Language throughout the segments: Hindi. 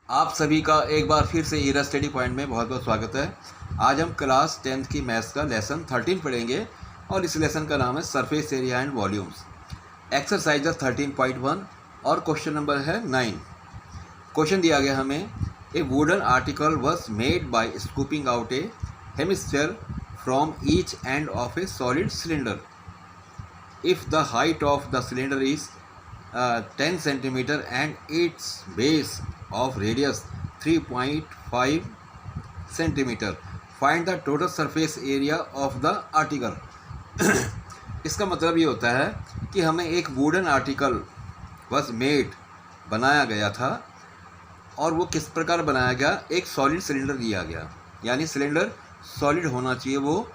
आप सभी का एक बार फिर से ईरा स्टडी पॉइंट में बहुत बहुत स्वागत है। आज हम क्लास 10th की मैथ्स का लेसन 13 पढ़ेंगे और इस लेसन का नाम है surface area and volumes. Exercise 13.1 और क्वेश्चन नंबर है 9। क्वेश्चन दिया गया हमें, ए wooden article was made by scooping out A hemisphere from each end of A solid cylinder. If the height of the cylinder is 10 centimeter and its base of radius 3.5 centimeter. Find the total surface area of the article. इसका मतलब ये होता है कि हमें एक वुडन आर्टिकल वॉज मेड बनाया गया था और वो किस प्रकार बनाया गया, एक सॉलिड सिलेंडर दिया गया, यानी सिलेंडर सॉलिड होना चाहिए, वो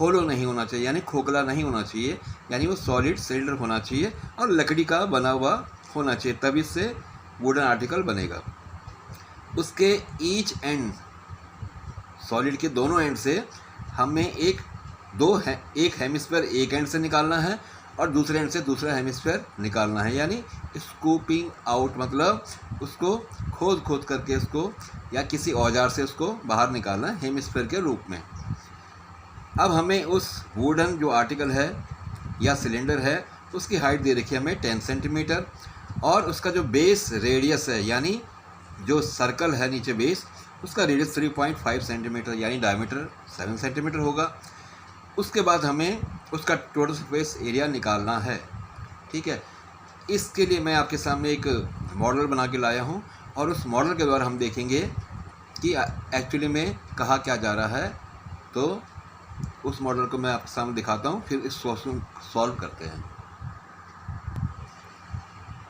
होलो नहीं होना चाहिए, यानी खोखला नहीं होना चाहिए, यानी वो सॉलिड सिलेंडर होना चाहिए और लकड़ी का बना हुआ होना चाहिए, तभी से वुडन आर्टिकल बनेगा। उसके ईच एंड, सॉलिड के दोनों एंड से हमें एक हेमिस्फीयर एक एंड से निकालना है और दूसरे एंड से दूसरा हेमिस्फीयर निकालना है, यानी स्कूपिंग आउट मतलब उसको खोद करके उसको या किसी औजार से उसको बाहर निकालना है हेमिस्फीयर के रूप में। अब हमें उस वुडन जो आर्टिकल है या सिलेंडर है उसकी हाइट दे रखी है हमें 10 सेंटीमीटर और उसका जो बेस रेडियस है, यानी जो सर्कल है नीचे बेस, उसका रेडियस 3.5 सेंटीमीटर यानी डायमीटर 7 सेंटीमीटर होगा। उसके बाद हमें उसका टोटल सरफेस एरिया निकालना है। ठीक है, इसके लिए मैं आपके सामने एक मॉडल बना के लाया हूँ और उस मॉडल के द्वारा हम देखेंगे कि एक्चुअली में कहा क्या जा रहा है। तो उस मॉडल को मैं आपके सामने दिखाता हूँ, फिर इस सॉल्व करते हैं।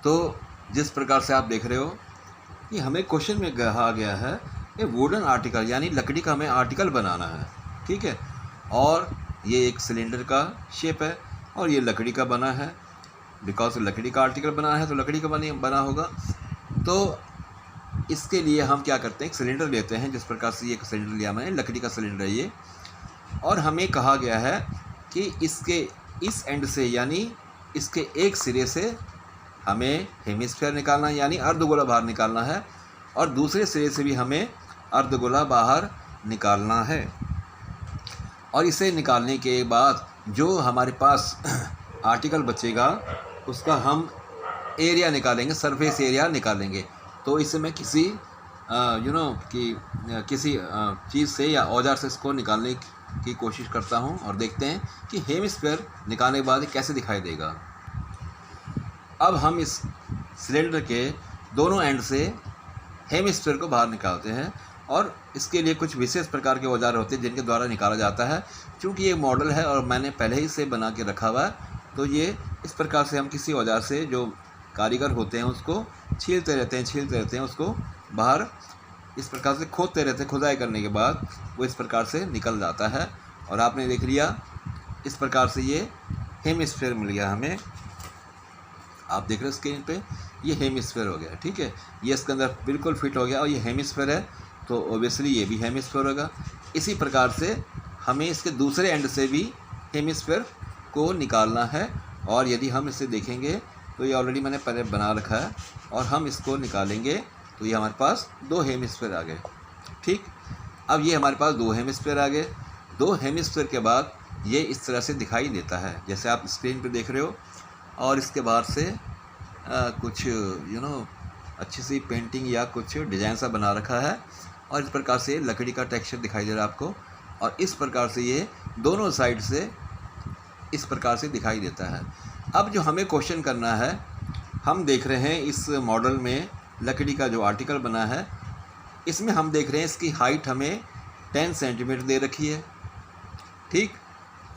तो जिस प्रकार से आप देख रहे हो कि हमें क्वेश्चन में कहा गया है ये वुडन आर्टिकल यानी लकड़ी का हमें आर्टिकल बनाना है। ठीक है, और ये एक सिलेंडर का शेप है और ये लकड़ी का बना है, बिकॉज लकड़ी का आर्टिकल बना है तो लकड़ी का बना होगा। तो इसके लिए हम क्या करते हैं, एक सिलेंडर लेते हैं, जिस प्रकार से ये सिलेंडर लिया मैंने, लकड़ी का सिलेंडर है ये, और हमें कहा गया है कि इसके इस एंड से यानी इसके एक सिरे से हमें हेमिस्फीयर निकालना है यानी अर्धगोला बाहर निकालना है और दूसरे सिरे से भी हमें अर्धगोला बाहर निकालना है। और इसे निकालने के बाद जो हमारे पास आर्टिकल बचेगा उसका हम एरिया निकालेंगे, सरफेस एरिया निकालेंगे। तो इसे मैं किसी किसी चीज़ से या औजार से इसको निकालने की कोशिश करता हूं और देखते हैं कि हेमिस्फीयर निकालने के बाद कैसे दिखाई देगा। अब हम इस सिलेंडर के दोनों एंड से हेमिस्फीयर को बाहर निकालते हैं और इसके लिए कुछ विशेष प्रकार के औजार होते हैं जिनके द्वारा निकाला जाता है। क्योंकि ये मॉडल है और मैंने पहले ही से बना के रखा हुआ है, तो ये इस प्रकार से हम किसी औजार से, जो कारीगर होते हैं, उसको छीलते रहते हैं उसको बाहर इस प्रकार से खोदते रहते हैं। खुदाई करने के बाद वो इस प्रकार से निकल जाता है और आपने देख लिया इस प्रकार से ये हेमिस्फीयर मिल गया हमें। आप देख रहे हो स्क्रीन पे, ये हेमिस्फीयर हो गया। ठीक है, ये इसके अंदर बिल्कुल फिट हो गया और ये हेमिस्फीयर है तो ओबियसली ये भी हेमिस्फीयर होगा। इसी प्रकार से हमें इसके दूसरे एंड से भी हेमिस्फीयर को निकालना है और यदि हम इसे देखेंगे तो ये ऑलरेडी मैंने पहले बना रखा है और हम इसको निकालेंगे तो ये हमारे पास दो हेमिस्फीयर आ गए। ठीक, अब ये हमारे पास दो हेमिस्फीयर आ गए। दो हेमिस्फीयर के बाद ये इस तरह से दिखाई देता है जैसे आप स्क्रीन पे देख रहे हो, और इसके बाहर से कुछ अच्छी सी पेंटिंग या कुछ डिज़ाइन सा बना रखा है और इस प्रकार से लकड़ी का टेक्सचर दिखाई दे रहा है आपको, और इस प्रकार से ये दोनों साइड से इस प्रकार से दिखाई देता है। अब जो हमें क्वेश्चन करना है, हम देख रहे हैं इस मॉडल में लकड़ी का जो आर्टिकल बना है इसमें हम देख रहे हैं इसकी हाइट हमें 10 सेंटीमीटर दे रखी है। ठीक,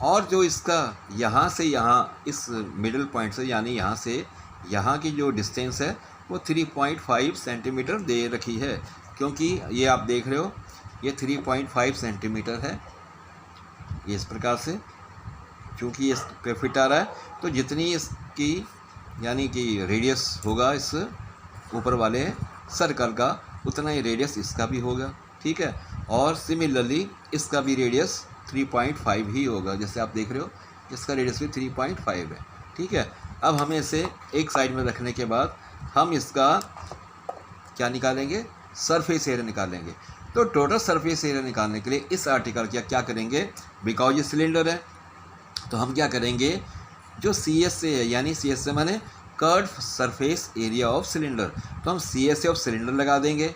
और जो इसका यहाँ से यहाँ इस मिडिल पॉइंट से यानी यहाँ से यहाँ की जो डिस्टेंस है वो 3.5 सेंटीमीटर दे रखी है, क्योंकि ये आप देख रहे हो ये 3.5 सेंटीमीटर है। ये इस प्रकार से चूँकि इस पे फिट आ रहा है तो जितनी इसकी यानी कि रेडियस होगा इस ऊपर वाले सर्कल का, उतना ही रेडियस इसका भी होगा। ठीक है, और सिमिलरली इसका भी रेडियस 3.5 ही होगा। जैसे आप देख रहे हो इसका रेडियस भी 3.5 है। ठीक है, अब हमें इसे एक साइड में रखने के बाद हम इसका क्या निकालेंगे, सरफेस एरिया निकालेंगे। तो टोटल सरफेस एरिया निकालने के लिए इस आर्टिकल का क्या करेंगे, बिकॉज ये सिलेंडर है तो हम क्या करेंगे, जो सी एस ए है, यानी सी एस ए माने curve surface area of cylinder, तो हम C S A of cylinder लगा देंगे,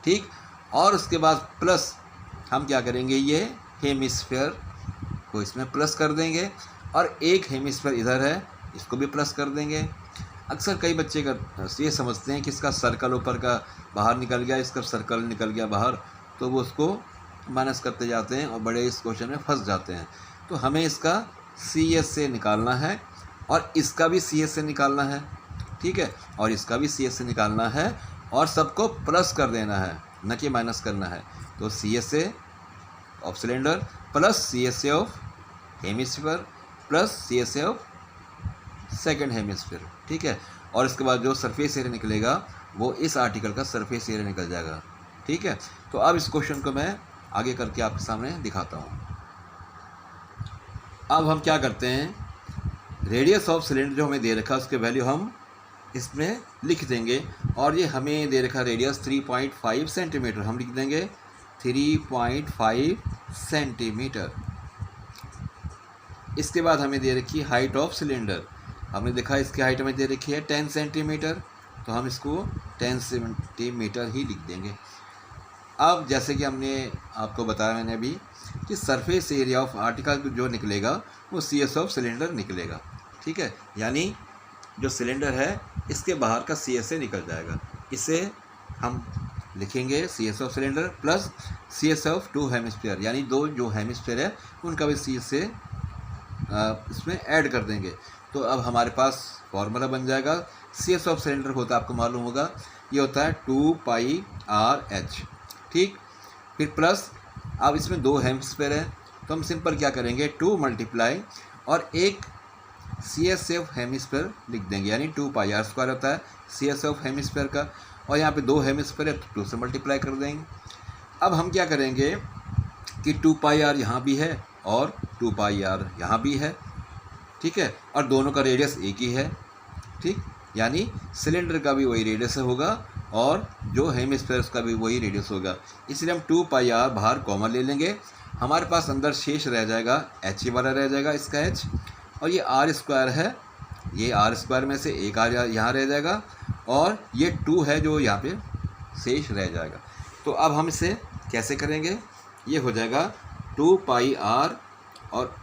ठीक। और उसके बाद प्लस हम क्या करेंगे, ये हेमिस्फीयर को इसमें प्लस कर देंगे और एक हेमिस्फीयर इधर है, इसको भी प्लस कर देंगे। अक्सर कई बच्चे ये समझते हैं कि इसका सर्कल ऊपर का बाहर निकल गया, इसका सर्कल निकल गया बाहर, तो वो उसको माइनस करते जाते हैं और बड़े इस क्वेश्चन में फंस जाते हैं। तो हमें इसका सी एस से निकालना है और इसका भी सी एस से निकालना है, ठीक है, और इसका भी सी एस से निकालना है और सबको प्लस कर देना है, न कि माइनस करना है। तो C S A of cylinder plus C S A of hemisphere plus C S A of second hemisphere, ठीक है। और इसके बाद जो सरफेस एरिया निकलेगा वो इस आर्टिकल का सरफेस एरिया निकल जाएगा, ठीक है। तो अब इस क्वेश्चन को मैं आगे करके आपके सामने दिखाता हूँ। अब हम क्या करते हैं, रेडियस ऑफ सिलेंडर जो हमें दे रखा है उसके वैल्यू हम इसमें लिख देंगे, और ये हमें दे रखा रेडियस 3.5 सेंटीमीटर, हम लिख देंगे 3.5 सेंटीमीटर। इसके बाद हमें दे रखी हाइट ऑफ सिलेंडर, हमने देखा इसकी हाइट हमें दे रखी है 10 सेंटीमीटर, तो हम इसको 10 सेंटीमीटर ही लिख देंगे। अब जैसे कि हमने आपको बताया मैंने अभी कि सरफेस एरिया ऑफ आर्टिकल जो निकलेगा वो सी एस ऑफ सिलेंडर निकलेगा, ठीक है, यानी जो सिलेंडर है इसके बाहर का सी एस ए निकल जाएगा। इसे हम लिखेंगे C S of cylinder plus C S of 2 hemisphere, यानी दो जो हेमिस्फीयर है उनका भी सी एस ए इसमें ऐड कर देंगे। तो अब हमारे पास फॉर्मूला बन जाएगा, सी एस ऑफ सिलेंडर होता है आपको मालूम होगा, ये होता है 2πRH, ठीक। फिर प्लस अब इसमें 2 हेमिस्फीयर है तो हम सिंपल क्या करेंगे, 2 मल्टीप्लाई और एक सी एस ऑफ हेमिस्फीयर लिख देंगे, यानी 2πr² होता है सी एस ऑफ हेमिस्फीयर का, और यहाँ पे 2 हेमिस्फीयर है तो 2 से मल्टीप्लाई कर देंगे। अब हम क्या करेंगे कि 2πr यहाँ भी है और 2πr यहाँ भी है, ठीक है, और दोनों का रेडियस एक ही है, ठीक, यानी सिलेंडर का भी वही रेडियस होगा और जो हेमिस्फीयर का भी वही रेडियस होगा, इसलिए हम 2πr बाहर कॉमन ले लेंगे, हमारे पास अंदर शेष रह जाएगा h ही वाला रह जाएगा, इसका h, और ये r² है, ये r² में से एक r यहाँ रह जाएगा और ये 2 है जो यहाँ पे शेष रह जाएगा। तो अब हम इसे कैसे करेंगे, ये हो जाएगा 2πr और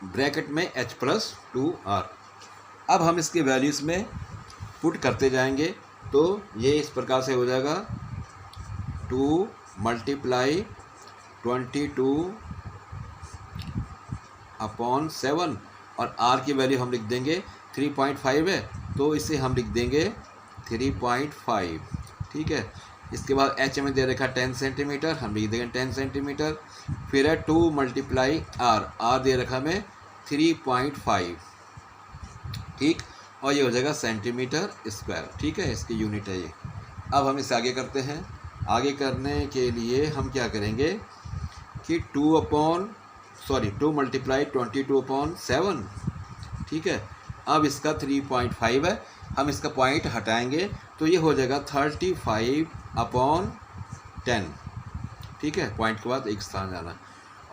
ब्रैकेट में h + 2r। अब हम इसके वैल्यूज़ में पुट करते जाएंगे, तो ये इस प्रकार से हो जाएगा 2 × 22/7 और r की वैल्यू हम लिख देंगे 3.5 है तो इसे हम लिख देंगे 3.5, ठीक है। इसके बाद h में दे रखा 10 सेंटीमीटर, हम लिख देंगे 10 सेंटीमीटर। फिर है 2 × r दे रखा हमें 3.5, ठीक, और ये हो जाएगा सेंटीमीटर स्क्वायर, ठीक है, इसकी यूनिट है ये। अब हम इसे आगे करते हैं, आगे करने के लिए हम क्या करेंगे कि 2 × 22/7, ठीक है। अब इसका 3.5 है, हम इसका पॉइंट हटाएंगे तो ये हो जाएगा 35/10, ठीक है, पॉइंट के बाद एक स्थान जाना,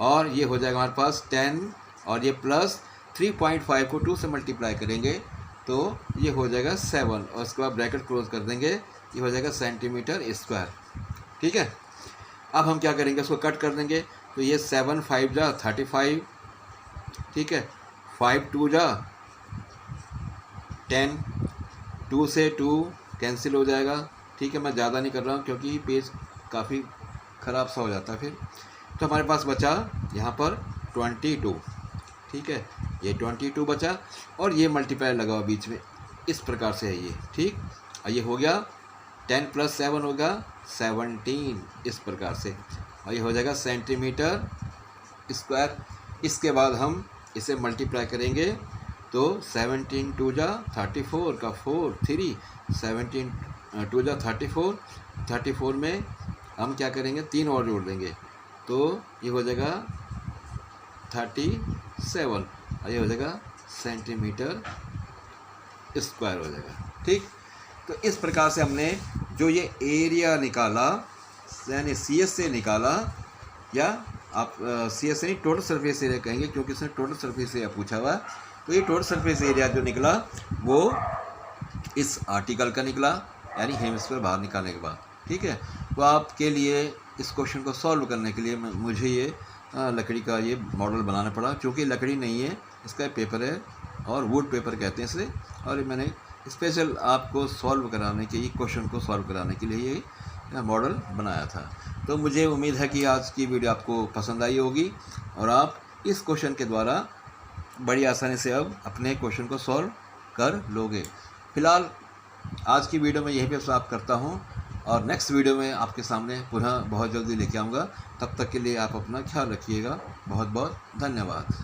और ये हो जाएगा हमारे पास 10 और ये प्लस 3.5 को 2 से मल्टीप्लाई करेंगे तो ये हो जाएगा 7 और उसके बाद ब्रैकेट क्लोज कर देंगे, ये हो जाएगा सेंटीमीटर स्क्वायर, ठीक है। अब हम क्या करेंगे, उसको कट कर देंगे, तो ये 7 × 5 = 35, ठीक है, 5 × 2 = 10, 2 से 2 कैंसिल हो जाएगा, ठीक है। मैं ज़्यादा नहीं कर रहा हूँ क्योंकि पेज काफ़ी ख़राब सा हो जाता है फिर। तो हमारे पास बचा यहाँ पर 22, ठीक है, ये 22 बचा और ये मल्टीप्लाई लगा हुआ बीच में, इस प्रकार से है ये, ठीक। और ये हो गया 10 + 7 होगा 17, इस प्रकार से, और ये हो जाएगा सेंटीमीटर स्क्वायर। इसके बाद हम इसे मल्टीप्लाई करेंगे तो 17 × 2 = 34 का 4 3, 17 × 2 = 34, 34 में हम क्या करेंगे 3 और जोड़ देंगे तो ये हो जाएगा 37 और ये हो जाएगा सेंटीमीटर स्क्वायर हो जाएगा, ठीक। तो इस प्रकार से हमने जो ये एरिया निकाला यानी सी एस से निकाला, या आप सी एस से नहीं टोटल सरफेस एरिया कहेंगे क्योंकि इसने टोटल सरफेस एरिया पूछा हुआ है। तो ये टोटल सरफेस एरिया जो निकला वो इस आर्टिकल का निकला, यानी हेमिस्फीयर बाहर निकालने के बाद। ठीक है, तो आपके लिए इस क्वेश्चन को सॉल्व करने के लिए मुझे ये लकड़ी का ये मॉडल बनाना पड़ा, क्योंकि लकड़ी नहीं है, इसका पेपर है और वुड पेपर कहते हैं इसे। और मैंने स्पेशल आपको सॉल्व कराने के, क्वेश्चन को सॉल्व कराने के लिए ये मॉडल बनाया था। तो मुझे उम्मीद है कि आज की वीडियो आपको पसंद आई होगी और आप इस क्वेश्चन के द्वारा बड़ी आसानी से अब अपने क्वेश्चन को सॉल्व कर लोगे। फिलहाल आज की वीडियो में यहीं पे समाप्त करता हूँ और नेक्स्ट वीडियो में आपके सामने पुनः बहुत जल्दी लेके आऊँगा। तब तक के लिए आप अपना ख्याल रखिएगा। बहुत बहुत धन्यवाद।